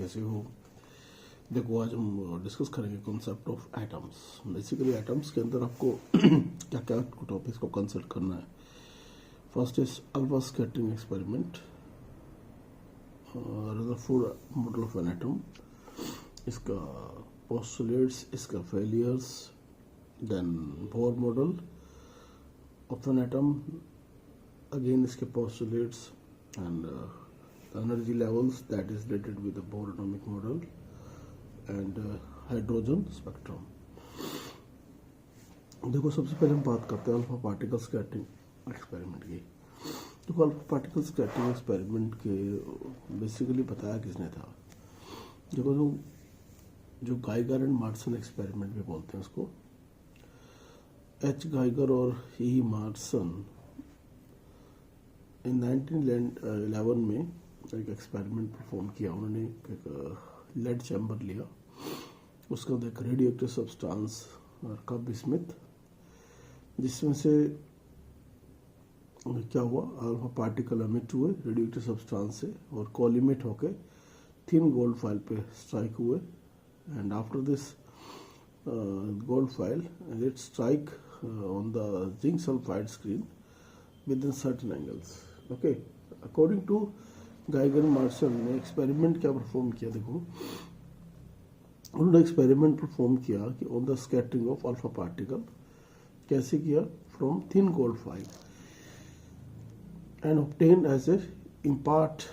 कैसे हो। देखो आज हम डिस्कस करेंगे concept of atoms. Basically atoms के अंदर आपको क्या क्या टॉपिक्स को कंसिडर करना है। First is alpha scattering experiment, Rutherford model of an atom, इसका पोस्टुलेट्स, इसका failures, then Bohr model of an atom, again इसके postulates and energy levels that is related with the Bohr atomic model and hydrogen spectrum। देखो सबसे पहले हम बात करते हैं अल्फा पार्टिकल स्कैटरिंग एक्सपेरिमेंट की। देखो अल्फा पार्टिकल स्कैटरिंग एक्सपेरिमेंट के बेसिकली बताया किसने था। देखो जो गाइगर एंड मार्सन एक्सपेरिमेंट भी बोलते हैं उसको, एच गाइगर और ई मार्सन इन 1911 में एक एक्सपेरिमेंट परफॉर्म किया। उन्होंने एक लेड चैम्बर लिया, उसके अंदर एक रेडियो एक्टिव सब्सटेंस रखा बिस्मिथ, जिसमें से क्या हुआ, अल्फा पार्टिकल एमिट हुए रेडियो एक्टिव सब्सटेंस से और कोलिमेट होके थिन गोल्ड फाइल पे स्ट्राइक हुए। And after this gold foil it strike on the zinc sulphide screen with in certain angles. Okay, according to Geiger Marsden ने experiment क्या perform किया। देखो उन्होंने एक्सपेरिमेंट परफॉर्म किया कि on the scattering of alpha particle कैसे किया, from thin gold foil and obtain as a impart,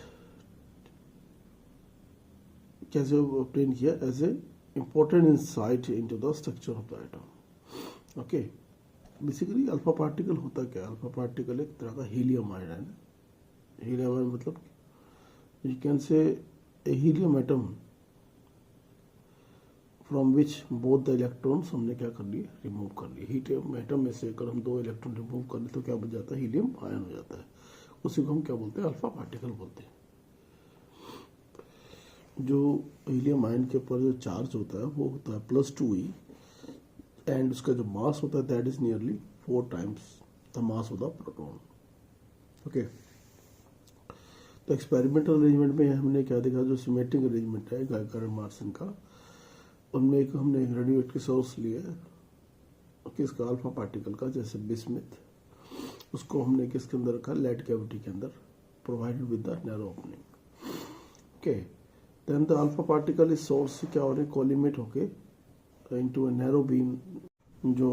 कैसे ऑब्टेन किया as a important insight into the structure of the atom. Okay, basically alpha particle होता क्या है। Alpha particle एक तरह का हीलियम आयन है ना। हीलियम आयन मतलब you can say a helium atom from which both the electrons हमने क्या कर लिए, रिमूव कर लिए। हीलियम एटम में से अगर हम 2 इलेक्ट्रॉन रिमूव कर ले तो क्या बच जाता है, हीलियम आयन हो जाता है। उसी को हम क्या बोलते हैं, अल्फा पार्टिकल बोलते हैं। जो हीलियम आयन के ऊपर जो चार्ज होता है वो होता है +2e एंड उसका जो मास होता है that is nearly 4 times the mass of the proton. Okay, तो एक्सपेरिमेंटल अरेंजमेंट में हमने क्या देखा, जो सिमेट्रिक अरेंजमेंट है गाइगर एंड मार्सन का, उनमें एक हमने रेडियो एक्टिव सोर्स लिया है किसका, अल्फा पार्टिकल का, जैसे बिस्मिथ। उसको हमने किसके अंदर रखा, लेड कैविटी के अंदर, provided with the narrow opening. Okay, then the alpha particle इस सोर्स से क्या हो रहे, कोलिमेट होके इनटू अ नैरो बीम। जो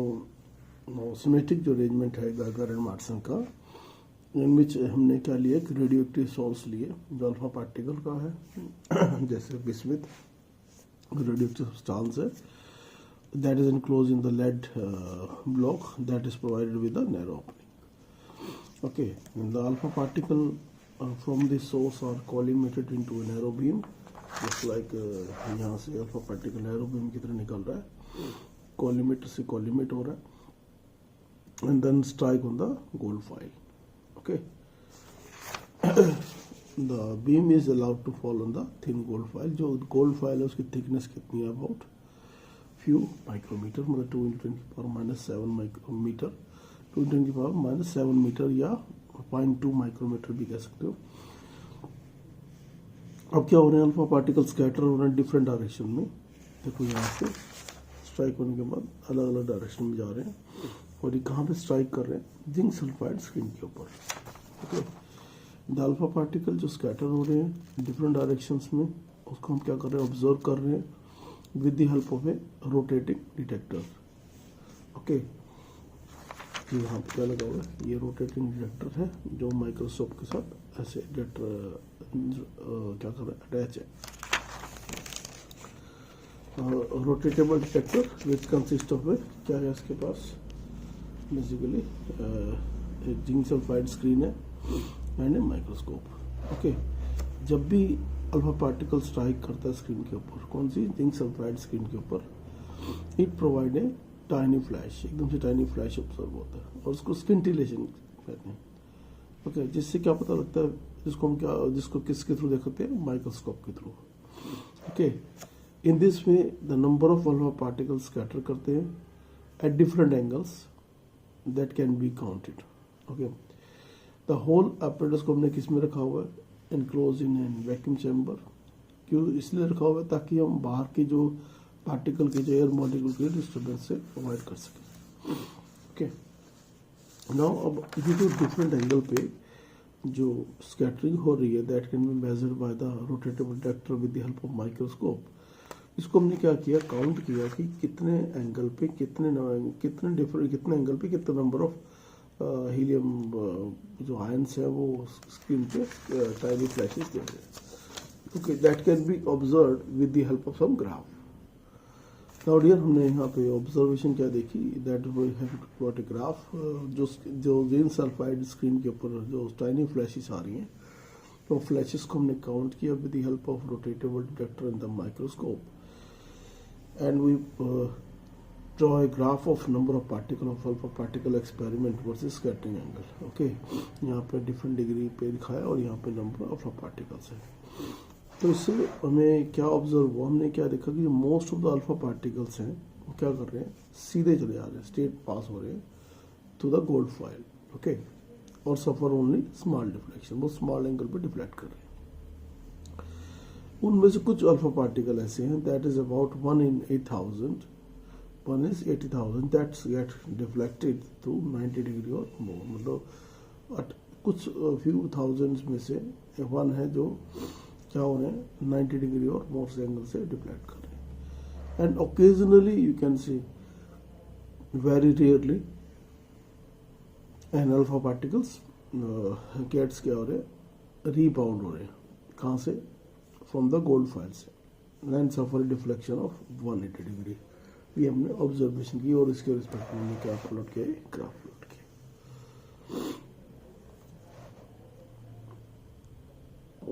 सिमेट्रिक जो अरेंजमेंट है गाइगर एंड मार्सन का, इन विच हमने क्या लिया, एक रेडियो एक्टिव सोर्स लिए जो अल्फा पार्टिकल का है जैसे बिस्मिथ रेडियो एक्टिव सब्सटेंस है, that is enclose in the lead block that is provided with the narrow opening. Okay, the alpha particle from this source are collimated into a narrow beam, just like यहाँ से alpha particle narrow beam की तरह निकल रहा है, कोलिमेट से कोलिमेट हो रहा है and then strike on the gold foil. Okay, the beam is allowed to fall on the thin gold foil। जो gold foil है उसकी thickness कितनी है, about few micrometer, मतलब 2 × 10⁻⁷ माइक्रोमीटर, 2 × 10⁻⁷ मीटर या 0.2 माइक्रोमीटर भी कह सकते हो। अब क्या हो रहे हैं, अल्फा पार्टिकल स्कैटर हो रहे हैं डिफरेंट डायरेक्शन में। देखो यहाँ से स्ट्राइक होने के बाद अलग अलग डायरेक्शन में जा रहे हैं और ये कहाँ पे स्ट्राइक कर रहे हैं, जिंक सल्फाइड स्क्रीन के ऊपर। ओके, द अल्फा पार्टिकल जो स्कैटर हो रहे हैं डिफरेंट डायरेक्शंस में, उसको हम क्या कर रहे हैं, ऑब्जर्व कर रहे हैं with the help of A rotating detector. Okay, यहाँ पे क्या लगा हुआ है, ये रोटेटिंग डिटेक्टर है जो माइक्रोस्कोप के साथ ऐसे डिटेक्टर क्या कर रहा है, अटैच है। Rotatable detector which consist of a, क्या है इसके पास, बेसिकली एक जिंक सल्फाइड स्क्रीन है एंड ए माइक्रोस्कोप। ओके, जब भी अल्फा पार्टिकल स्ट्राइक करता है स्क्रीन के ऊपर, कौन सी, जिंक सल्फाइड स्क्रीन के ऊपर, it provide a tiny flash, एकदम से टाइनी फ्लैश ऑब्जर्व होता है और उसको स्किंटिलेशन कहते हैं। ओके, जिससे क्या पता लगता है, जिसको किसके थ्रू देख सकते हैं, माइक्रोस्कोप के through. Okay, in this way the number of alpha particle scatter करते हैं at different angles that can be counted। Okay, the whole apparatus को हमने किस में रखा हुआ है, enclosed in a vacuum chamber क्यों इसलिए रखा हुआ है ताकि हम बाहर की जो पार्टिकल की जो एयर मॉलिक्यूल के डिस्टर्बेंस से अवॉइड कर सकें। ओके, नाउ अब ये जो डिफरेंट एंगल पे जो स्कैटरिंग हो रही है that can be measured by the rotatable detector with the help of microscope. इसको हमने क्या किया, काउंट किया कि कितने एंगल पे कितने एंगल पे कितने नंबर ऑफ हीलियम जो आयंस है वो स्क्रीन पे टाइनी फ्लैशेस दे रहे हैं। Okay, that can be observe with the help of some graph. Now dear, हमने यहाँ पे ऑब्जर्वेशन क्या देखी, that we have got a graph. जो जिंक सल्फाइड स्क्रीन के ऊपर जो टाइनी फ्लैशेस आ रही हैं, तो फ्लैशेस को हमने काउंट किया with the help of rotatable detector in the microscope, and we draw a graph of number of particle of alpha particle experiment versus scattering angle. Okay, यहाँ पे डिफरेंट डिग्री पे दिखाया और यहाँ पे नंबर ऑफ पार्टिकल्स है। तो इससे हमें क्या ऑब्जर्व हुआ, हमने क्या देखा कि most of the alpha particles हैं वो क्या कर रहे हैं, सीधे चले जा रहे हैं, स्ट्रेट पास हो रहे हैं to the gold foil. Okay, और सफर ओनली स्मॉल डिफ्लेक्शन, वो स्मॉल एंगल पे डिफ्लेक्ट कर रहे हैं। उनमें से कुछ अल्फा पार्टिकल ऐसे हैं that is about 1 in 8,000, 1 is 80,000 that get deflected to 90 degree और more, मतलब कुछ few thousands में से वन है जो क्या हो रहे हैं 90 डिग्री और मोर एंगल से डिफ्लेक्ट कर रहे हैं। And occasionally you can see, very rarely, and alpha particles gets क्या हो रहे हैं, रीबाउंड हो रहे हैं, कहाँ से, फ्रॉम द गोल्ड फाइल से, and suffer deflection of 180 degree. ये हमने ऑब्जर्वेशन की और इसके रिस्पेक्ट में क्या प्लॉट किया, ग्राफ प्लॉट किया।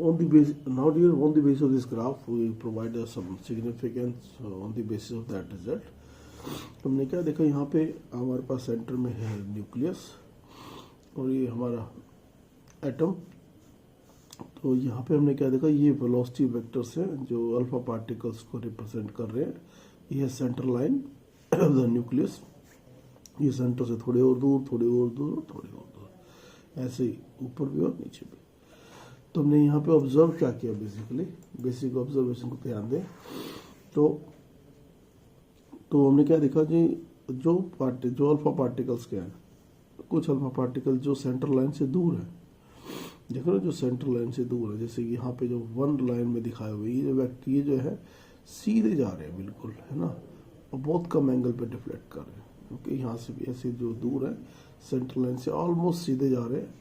On the basis, now dear, on the basis of this graph we provide some significance on the basis of that result। हमने क्या देखा, यहाँ पे हमारे पास सेंटर में है न्यूक्लियस और ये हमारा एटम। तो यहाँ पे हमने क्या देखा, ये वेलोसिटी वेक्टर्स हैं जो अल्फा पार्टिकल्स को रिप्रेजेंट कर रहे हैं। ये centre line of the nucleus, ये सेंटर से थोड़े और दूर, थोड़े और दूर, थोड़े और दूर, ऐसे ही ऊपर भी और नीचे भी। तो हमने यहाँ पे ऑब्जर्व क्या किया, बेसिकली बेसिक ऑब्जर्वेशन को ध्यान दें तो हमने क्या देखा कि जो अल्फा पार्टिकल्स क्या है, कुछ अल्फा पार्टिकल जो सेंटर लाइन से दूर है, देखो ना, जो सेंटर लाइन से दूर है, जैसे कि यहाँ पे जो वन लाइन में दिखाए हुए ये जो है सीधे जा रहे हैं बिल्कुल, है ना, और बहुत कम एंगल पे डिफ्लेक्ट कर रहे हैं, क्योंकि यहाँ से भी ऐसे जो दूर है सेंटर लाइन से ऑलमोस्ट सीधे जा रहे हैं।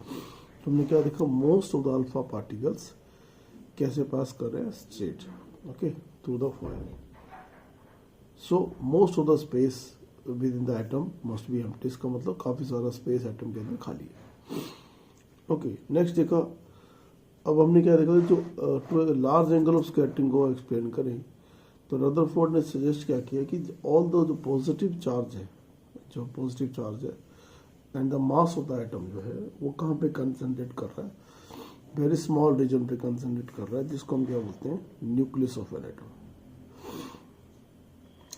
तो हमने क्या देखा, most of the alpha particles कैसे पास कर रहे हैं, straight, okay, through the foil. So most of the space with in the atom must be empty, इसका मतलब काफी सारा स्पेस एटम के अंदर खाली है। ओके, नेक्स्ट देखा, अब हमने क्या देखा, जो लार्ज एंगल ऑफ स्कैटरिंग को एक्सप्लेन करें तो रदरफोर्ड ने सजेस्ट क्या किया कि ऑल दो जो पॉजिटिव चार्ज है and the mass of the atom जो है वो कहाँ पे कंसंट्रेट कर रहा है, वेरी स्मॉल रीजन पे कंसंट्रेट कर रहा है, जिसको हम क्या बोलते हैं, nucleus of an atom.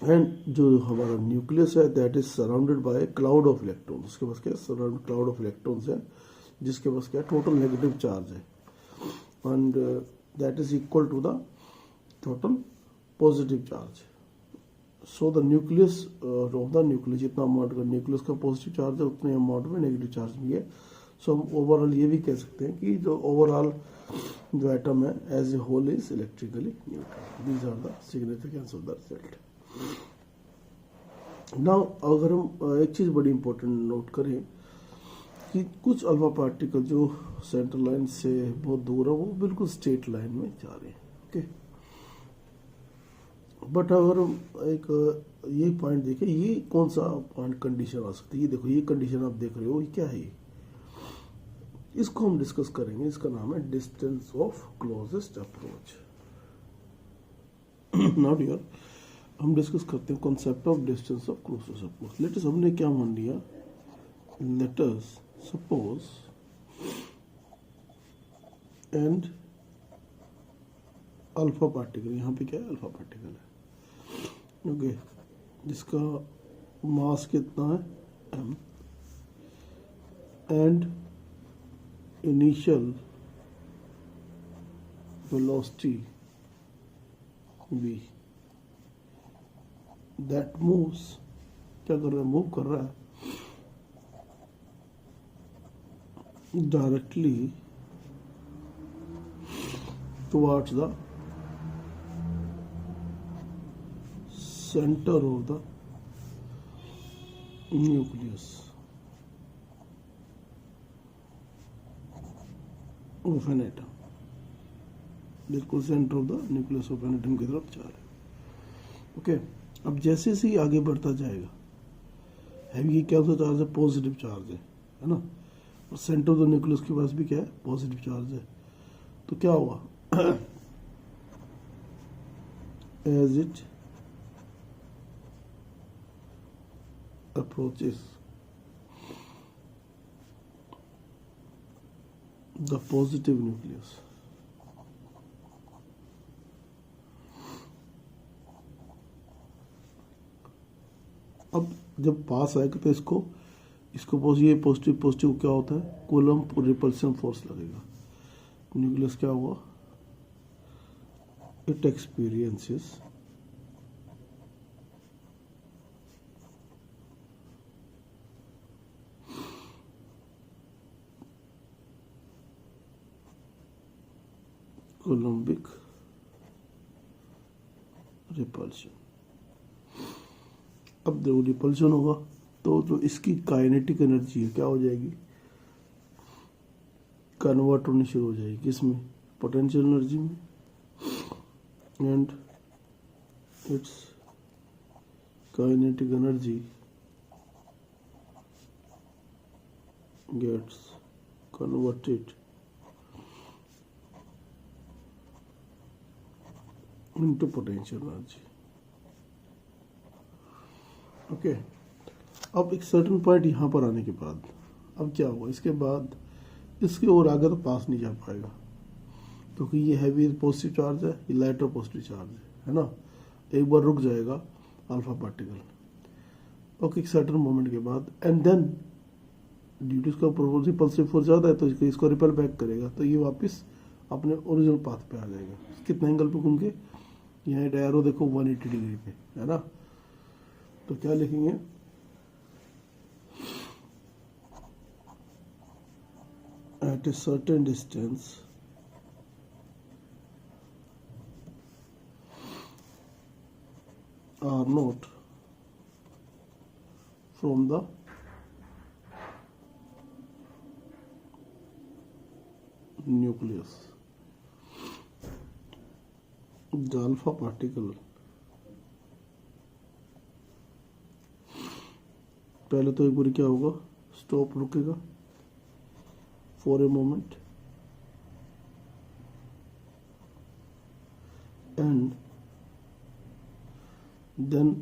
And जो हमारा न्यूक्लियस है that is surrounded bye cloud of electron, उसके पास क्या सराउंड क्लाउड ऑफ इलेक्ट्रॉन्स है, जिसके पास क्या टोटल नेगेटिव चार्ज है, and that is equal to the total positive charge. So the nucleus of the nucleus, जितना अमाउंट का न्यूक्लियस का पॉजिटिव चार्ज है उतने अमाउंट में नेगेटिव चार्ज भी है। सो हम ओवरऑल ये भी कह सकते हैं कि जो ओवरऑल जो एटम है as a whole is electrically neutral. These are the significance of the result. Now अगर हम एक चीज बड़ी इंपॉर्टेंट नोट करें कि कुछ अल्फा पार्टिकल जो सेंटर लाइन से बहुत दूर है वो बिल्कुल स्ट्रेट लाइन में जा रहे हैं, ओके। बट अगर हम एक ये पॉइंट देखें, ये कौन सा पॉइंट कंडीशन आ सकती है, ये देखो, ये कंडीशन आप देख रहे हो, ये क्या है, इसको हम डिस्कस करेंगे। इसका नाम है distance of closest approach. Now dear, हम डिस्कस करते हैं concept of distance of closest approach. Let us, हमने क्या मान लिया, let us suppose and alpha particle, यहाँ पे क्या है, अल्फा पार्टिकल है, ओके, जिसका मास कितना है, m, and initial velocity V that moves, क्या कर रहा है, मूव कर रहा है directly towards the center of the nucleus of an atom, बिल्कुल centre of the nucleus of an atom की तरफ जा रहा है। ओके, अब जैसे से ही आगे बढ़ता जाएगा, हैवी ये क्या होता चार्ज है, पॉजिटिव चार्ज है ना, और सेंटर ऑफ द न्यूक्लियस के पास भी क्या है, पॉजिटिव चार्ज है। तो क्या होगा, as it approaches the positive nucleus, अब जब पास आएगा तो इसको ये पॉजिटिव पॉजिटिव क्या होता है, कूलम्ब रिपल्शन फोर्स लगेगा, न्यूक्लियस क्या हुआ, इट एक्सपीरियंसेस कोलम्बिक रिपल्शन। अब जब रिपल्शन होगा तो जो इसकी काइनेटिक एनर्जी है क्या हो जाएगी, कन्वर्ट होनी शुरू हो जाएगी, किसमें, पोटेंशियल एनर्जी में, and its kinetic energy gets converted into potential energy। Okay, अब एक सर्टेन पॉइंट यहाँ पर आने के बाद अब क्या हुआ, इसके बाद इसके और आगे तो पास नहीं जा पाएगा, क्योंकि ये हैवी पॉजिटिव चार्ज है, ये लाइटर पॉजिटिव चार्ज है ना, एक बार रुक जाएगा अल्फा पार्टिकल। ओके, एक सर्टेन मोमेंट के बाद, एंड देन ड्यू टू इसका रिपल्सिव फोर्स ज़्यादा है तो इसको रिपेल बैक करेगा, तो ये वापस अपने ओरिजिनल पाथ पे आ जाएगा। कितने एंगल पे घूम के, यहाँ एरो देखो 180 डिग्री पे है ना, तो क्या लिखेंगे, at a certain distance r naught from the nucleus, the alpha particle पहले तो एक बार क्या होगा, स्टॉप रुकेगा for a moment, and then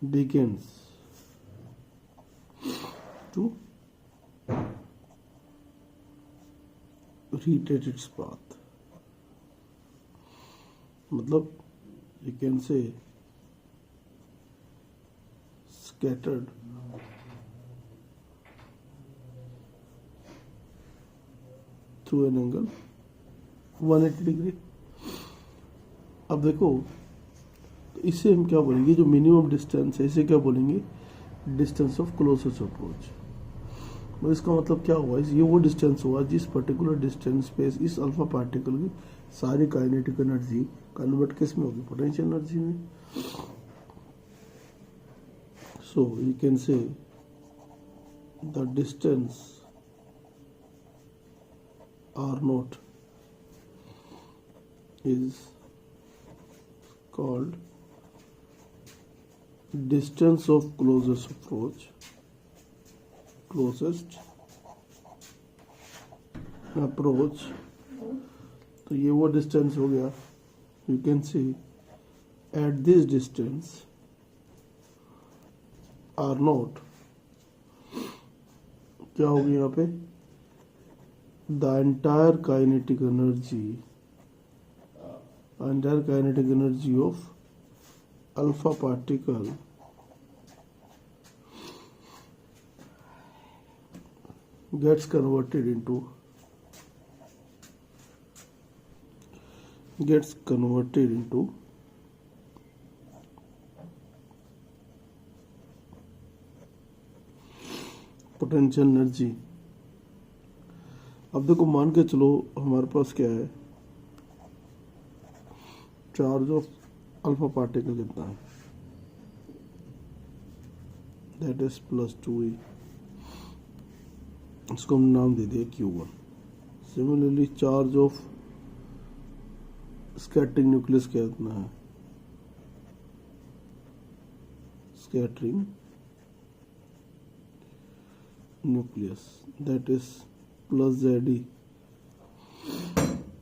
begins to retreat its path, मतलब you can say scattered through an angle 180 degree. अब देखो, तो इससे हम क्या बोलेंगे, जो मिनिमम डिस्टेंस है इसे क्या बोलेंगे, डिस्टेंस ऑफ क्लोजेस्ट अप्रोच। तो इसका मतलब क्या हुआ, ये वो डिस्टेंस हुआ जिस पर्टिकुलर डिस्टेंस पे इस अल्फा पार्टिकल की सारी काइनेटिक एनर्जी कन्वर्ट किस में होगी, पोटेंशियल एनर्जी में। So you can say the distance r naught is called distance of closest approach, closest approach. तो ये वो डिस्टेंस हो गया, you can see at this distance r naught, क्या होगी यहाँ पे, the entire kinetic energy of alpha particle gets converted into gets converted into potential energy. अब देखो मान के चलो हमारे पास क्या है, चार्ज ऑफ अल्फा पार्टिकल कितना है, दैट इज +2e, इसको हम नाम दे दिया Q1। Similarly charge of scattering nucleus कितना है, scattering nucleus, that is +ZE।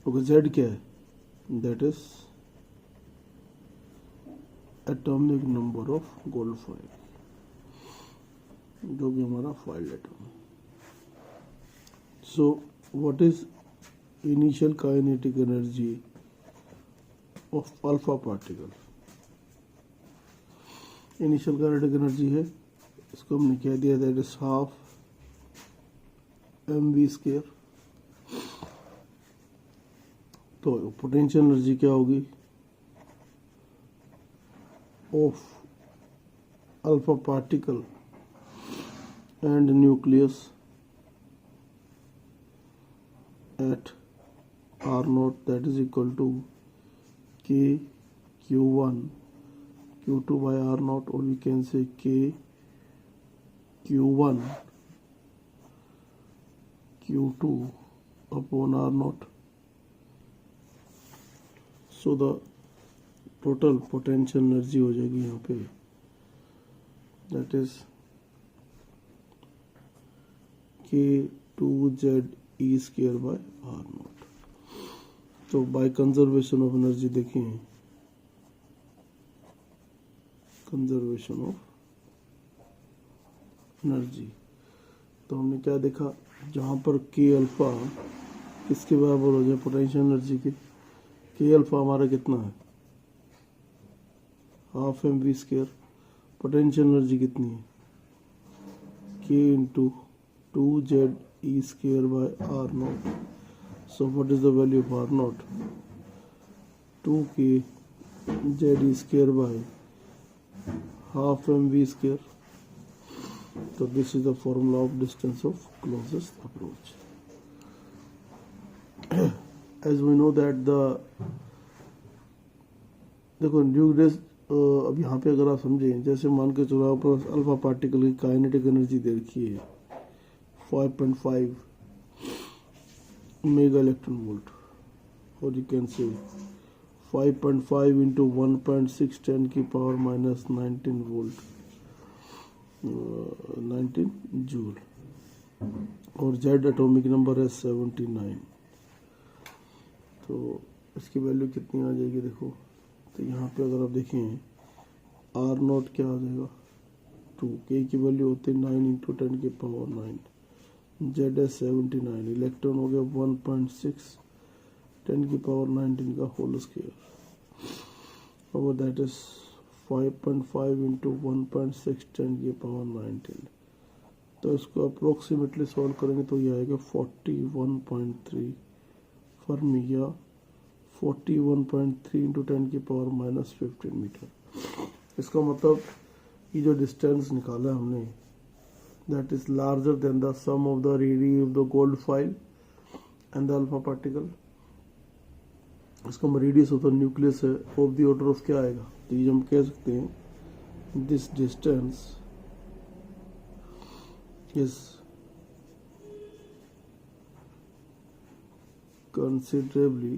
Okay, Z क्या है, that is atomic number of गोल्ड-5, जो कि हमारा foil atom. So what is initial kinetic energy of alpha particle? Initial kinetic energy है, इसको हमने कह दिया दैट इज हाफ mv²। तो पोटेंशियल एनर्जी क्या होगी of alpha particle and nucleus at R0, that is equal to K Q1 Q2 by R0, or we can say K Q1 Q2 upon R0. So the total potential energy हो जाएगी यहाँ पे, that is K2ZE² by R0। तो bye conservation of energy देखें, conservation of energy, तो हमने क्या देखा, जहाँ पर के अल्फा किसके बराबर हो जाए पोटेंशियल एनर्जी के, के अल्फा हमारा कितना है, हाफ mv², पोटेंशियल एनर्जी कितनी है, k into 2ZE² by R0। So what is the value of R0? 2k ZE² by half mv²। So this is the formula of distance of closest approach। As we know that the, देखो nucleus, अब यहाँ पे अगर आप समझें, जैसे मान के चलो आप अल्फा पार्टिकल की काइनेटिक एनर्जी दे रखी है 5.5 मेगा इलेक्ट्रॉन वोल्ट, और यू कैन से 5.5 इंटू 1.6 10 की पावर माइनस 19 वोल्ट, 19 जूल, और जेड एटॉमिक नंबर है 79। तो इसकी वैल्यू कितनी आ जाएगी देखो, तो यहाँ पे अगर आप देखें R0 क्या आ जाएगा 2, के की वैल्यू होती है 9 इंटू 10 की पावर 9, जेड है 79, इलेक्ट्रॉन हो गया 1.6 10 की पावर 19 का होल स्क्वायर, और दैट इज 5.5 इंटू 1.6 10 की पावर 19। तो इसको अप्रोक्सीमेटली सॉल्व करेंगे तो ये आएगा 41.3 फर्मी, या 41.3 इंटू 10 की पावर माइनस 15 मीटर। इसका मतलब ये जो डिस्टेंस निकाला हमने, that is larger than the sum of the radii of the gold foil and the alpha particle। इसका रेडियस ऑफ द न्यूक्लियस है ऑफ द ऑर्डर ऑफ क्या आएगा, तो ये हम कह सकते हैं this distance is considerably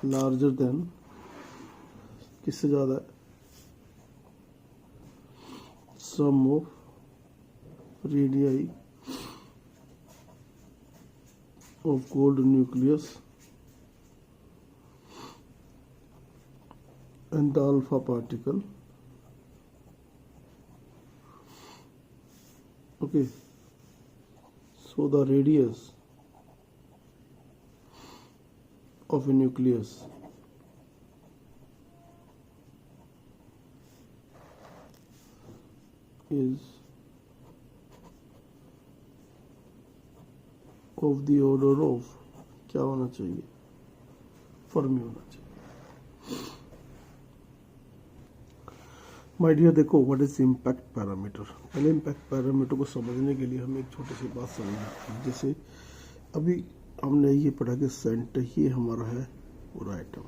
larger than, किससे ज्यादा है, sum of radii of gold nucleus and the alpha particle। Okay, so the radius of a nucleus is of the order of क्या होना चाहिए, फर्मी होना चाहिए। माय डियर, देखो what is impact parameter. पहले इम्पैक्ट पैरामीटर को समझने के लिए हमें एक छोटी सी बात समझनी। जैसे अभी हमने ये पढ़ा कि सेंटर ही हमारा है पूरा आइटम,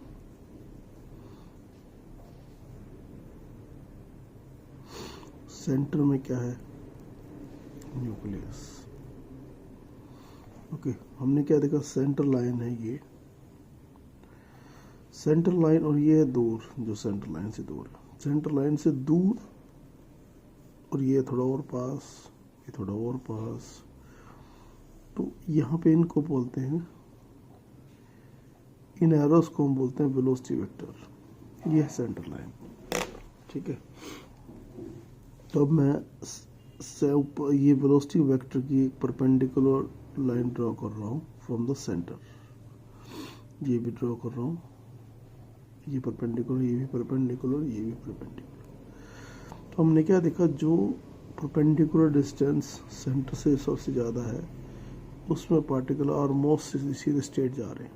सेंटर में क्या है, न्यूक्लियस। ओके, हमने क्या देखा, सेंटर लाइन है ये, सेंटर लाइन, और ये है दूर, जो सेंटर लाइन से दूर है, सेंटर लाइन से दूर, और ये थोड़ा और पास, ये थोड़ा और पास। तो यहाँ पे इनको बोलते हैं, इन एरोस को हम बोलते हैं वेलोसिटी वेक्टर। ये है सेंटर लाइन, ठीक है। तो अब मैं ये वेलोसिटी वेक्टर की एक परपेंडिकुलर लाइन ड्रॉ कर रहा हूँ फ्रॉम द सेंटर। ये भी ड्रॉ कर रहा हूँ, ये परपेंडिकुलर, ये भी परपेंडिकुलर, ये भी परपेंडिकुलर। तो हमने क्या देखा, जो परपेंडिकुलर डिस्टेंस सेंटर से सबसे ज़्यादा है उसमें पार्टिकल ऑलमोस्ट सीधे स्ट्रेट जा रहे हैं,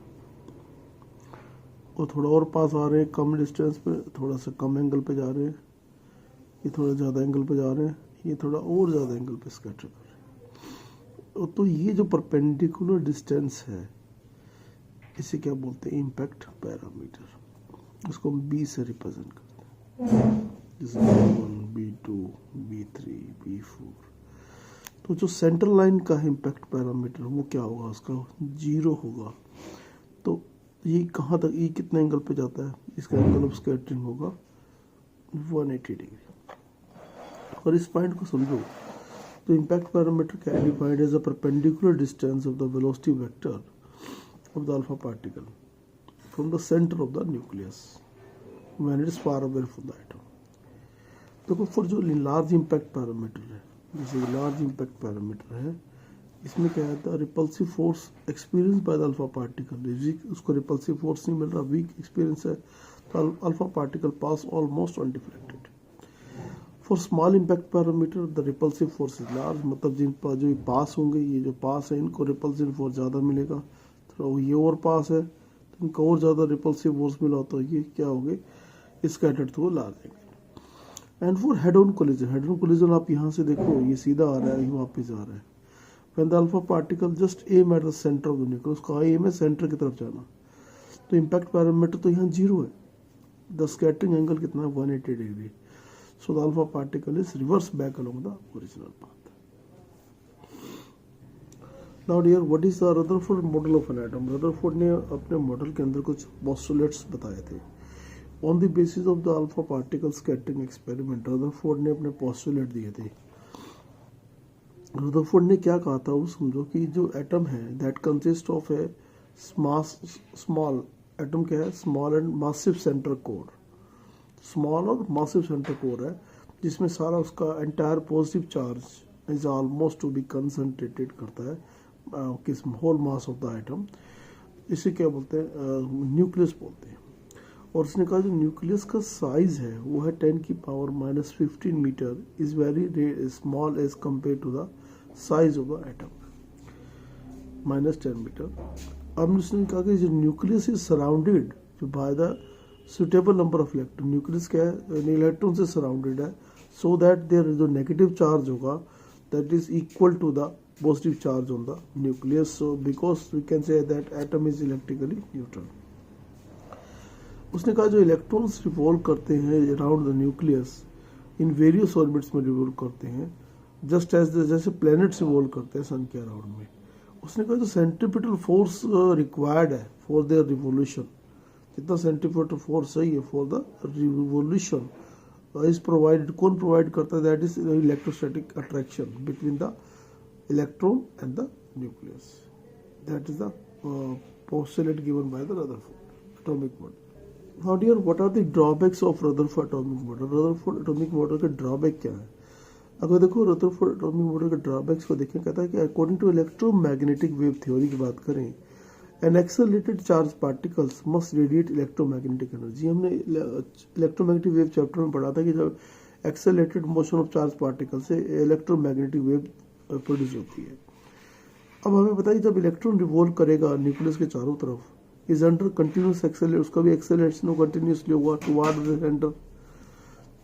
और थोड़ा और पास आ रहे हैं कम डिस्टेंस पे, थोड़ा सा कम एंगल पे जा रहे हैं, ये थोड़ा ज़्यादा एंगल पे जा रहे हैं, ये थोड़ा और ज़्यादा एंगल पे स्कैटर कर रहे हैं। तो ये जो परपेंडिकुलर डिस्टेंस है इसे क्या बोलते हैं, इम्पैक्ट पैरामीटर। इसको हम बी से रिप्रेजेंट करते हैं, जैसे B1, B2, B3, B4। तो जो सेंटर लाइन का इम्पैक्ट पैरामीटर वो क्या होगा, उसका 0 होगा। तो ये कहाँ तक, ये कितने एंगल पे जाता है, इसका एंगल ऑफ स्कैटरिंग होगा 180 डिग्री। और इस पॉइंट को समझो, तो impact parameter can be defined as a perpendicular distance of the velocity vector of the alpha particle from the center of the nucleus when it is far away from the atom। देखो for जो large impact parameter है, जैसे large impact parameter है, इसमें क्या है, repulsive force experience by the alpha particle. उसको repulsive force नहीं मिल रहा, वीक एक्सपीरियंस है, तो alpha particle pass almost undeflected. For small impact parameter the repulsive force is large, मतलब जिन पर जो पास होंगे, ये जो पास है इनको रिपल्सिव फोर्स ज़्यादा मिलेगा, तो ये और पास है तो इनको और ज़्यादा रिपल्सिव फोर्स मिला, तो ये क्या हो गए, scattered through large angle. And for head on collision, head on collision आप यहाँ से देखो, ये सीधा आ रहा है, ये वापस आ रहा है। When the alpha particle just aim at the centre of the nucleus, उसका एम है सेंटर की तरफ जाना, तो इम्पैक्ट पैरामीटर तो यहाँ 0 है। द स्कैटरिंग एंगल कितना है, 180 degree. So the alpha particle is reverse back along the original path. Now dear, what is the Rutherford model of an atom? Rutherford ने अपने मॉडल के अंदर कुछ postulates बताए थे। On the basis of the alpha particle scattering experiment, Rutherford ने अपने postulate दिए थे। Rutherford ने क्या कहा था, वो समझो कि जो एटम है that consists of a small atom क्या है, small and massive center core, small और massive center core है, जिसमें सारा उसका entire positive charge is almost to be concentrated करता है किस whole mass of the atom. इसे क्या बोलते हैं, न्यूक्लियस बोलते हैं। और उसने कहा जो न्यूक्लियस का साइज है वो है 10 की power -15 metre, is very small as compare to the size of the atom, -10 metre. अब उसने कहा कि जो nucleus is surrounded by the suitable number of electron, nucleus क्या है, इलेक्ट्रॉन से सराउंडेड है, सो दैट देयर जो नेगेटिव चार्ज होगा that is equal to the positive charge on the nucleus, so because we can say that atom is electrically neutral। उसने कहा जो electrons revolve करते हैं around the nucleus in various orbits में revolve करते हैं, just as जैसे planets revolve करते हैं सन के अराउंड में। उसने कहा जो सेंट्रीपिटल फोर्स रिक्वायर्ड है फॉर देयर रिवोल्यूशन, जितना सेंट्रीपिटल फोर्स चाहिए for the revolution is provided, कौन प्रोवाइड करता है, that is electrostatic attraction between the electron and the nucleus। That is the postulate given by the Rutherford atomic model। Now dear, what are the drawbacks of Rutherford atomic model? Rutherford atomic model का drawback क्या है? अगर देखो Rutherford atomic model के drawbacks को देखें, कहता है कि according to electromagnetic wave theory की बात करें, an accelerated charged particles must radiate electromagnetic energy। हमने electromagnetic wave chapter में पढ़ा था कि जब accelerated motion of charged particles से electromagnetic wave प्रोड्यूस होती है। अब हमें बताइए जब इलेक्ट्रॉन रिवॉल्व करेगा न्यूक्लियस के चारों तरफ इज अंडर कंटिन्यूस एक्सेलरेशन, उसका भी एक्सेलरेशन कंटिन्यूसली होगा टुवर्ड द सेंटर,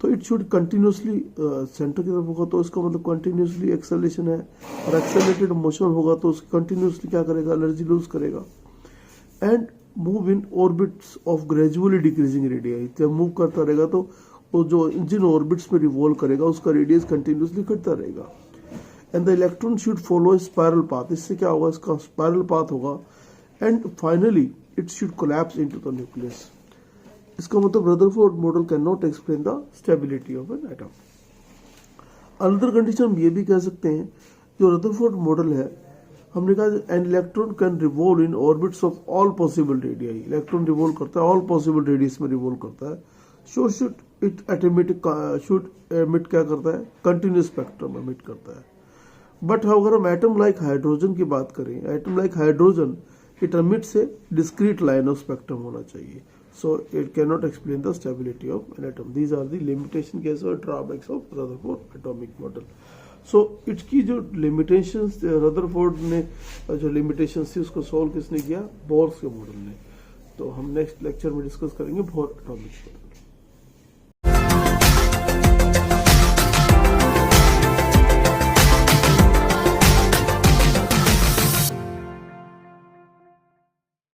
तो इट शुड कंटिन्यूसली सेंटर की तरफ होगा, तो इसका मतलब कंटिन्यूसली एक्सेलरेशन है, और एक्सेलरेटेड मोशन होगा तो उसकी कंटिन्यूसली क्या करेगा, एनर्जी लूज करेगा and move in orbits of gradually decreasing radius. जब मूव करता रहेगा तो वो जो जिन ऑर्बिट्स में रिवॉल्व करेगा उसका रेडियस कंटिन्यूसली घटता रहेगा। And the electron should follow spiral path, इससे क्या होगा, इसका स्पायरल पाथ होगा and finally it should collapse into the nucleus. इसका मतलब Rutherford model can not explain the stability of an atom. Another condition हम ये भी कह सकते हैं, जो रदरफोर्ड मॉडल है, हमने कहा an electron can revolve in orbits of all possible radii, electron revolve करता है ऑल पॉसिबल रेडियस में रिवॉल्व करता है, so should it should emit क्या करता है, कंटिन्यूस स्पेक्ट्रम एमिट करता है। बट अगर हम एटम लाइक हाइड्रोजन की बात करें, atom like hydrogen it emits a discrete line of spectrum होना चाहिए, so it cannot explain the stability of an atom. These are the limitation cases or drawbacks of Rutherford atomic model. So इसकी जो limitations Rutherford ने जो limitations थी उसको solve किसने किया, बोर्स के मॉडल ने। तो हम नेक्स्ट लेक्चर में डिस्कस करेंगे बोर एटॉमिक मॉडल।